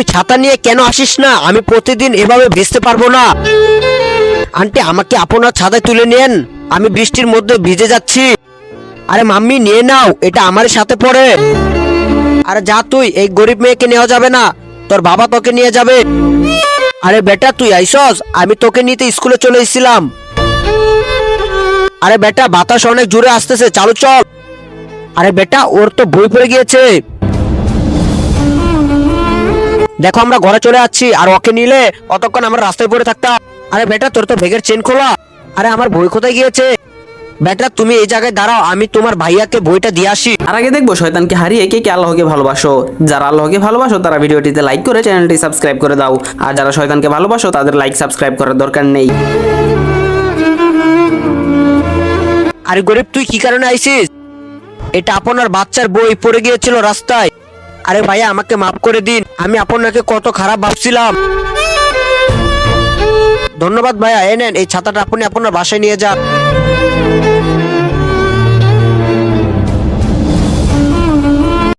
তুই ছাতা নিয়ে কেন আসিস না? আমি প্রতিদিন এভাবে ভিজতে পারবো না। আন্টি, আমাকে আপনার ছাতায় তুলে নেন, আমি বৃষ্টির মধ্যে ভিজে যাচ্ছি। আরে মাম্মি, নিয়ে নাও, এটা আমার সাথে পড়ে। আরে যা তুই, এই গরিব মেয়েকে নেওয়া যাবে না, তোর বাবা তোকে নিয়ে যাবে। আরে বেটা, তুই আইসস? আমি তোকে নিতে স্কুলে চলে এসেছিলাম। আরে বেটা, বাতাস অনেক জোরে আসতেছে, চালু চল। আরে বেটা, ওর তো বই পড়ে গিয়েছে। দেখো, আমরা ঘরে চলে যাচ্ছি, আর ওকে নিলে অতক্ষণ আমরা রাস্তায় পড়ে থাকতাম। আরে বেটা, তোর তো ব্যাগের চেন খোলা। আরে আমার বই কোথায় গিয়েছে? বেটা, তুমি এই জায়গায় দাঁড়াও, আমি তোমার ভাইয়াকে বইটা দিয়ে আসি। আর আগে দেখবো শয়তানকে হারিয়ে কে কে আল্লাহকে ভালোবাসো। যারা আল্লাহকে ভালোবাসো তারা ভিডিওটিতে লাইক করে চ্যানেলটি সাবস্ক্রাইব করে দাও, আর যারা শয়তানকে ভালোবাসো তাদের লাইক সাবস্ক্রাইব করার দরকার নেই। আরে গরিব, তুই কি কারণে আইছিস? এটা আপনার বাচ্চার বই পড়ে গিয়েছিল রাস্তায়। আরে ভাইয়া, আমাকে মাফ করে দিন, আমি আপনাকে কত খারাপ ভাবছিলাম। ধন্যবাদ ভাইয়া, এই নেন, এই ছাতাটা আপনি আপনার বাসায় নিয়ে যান।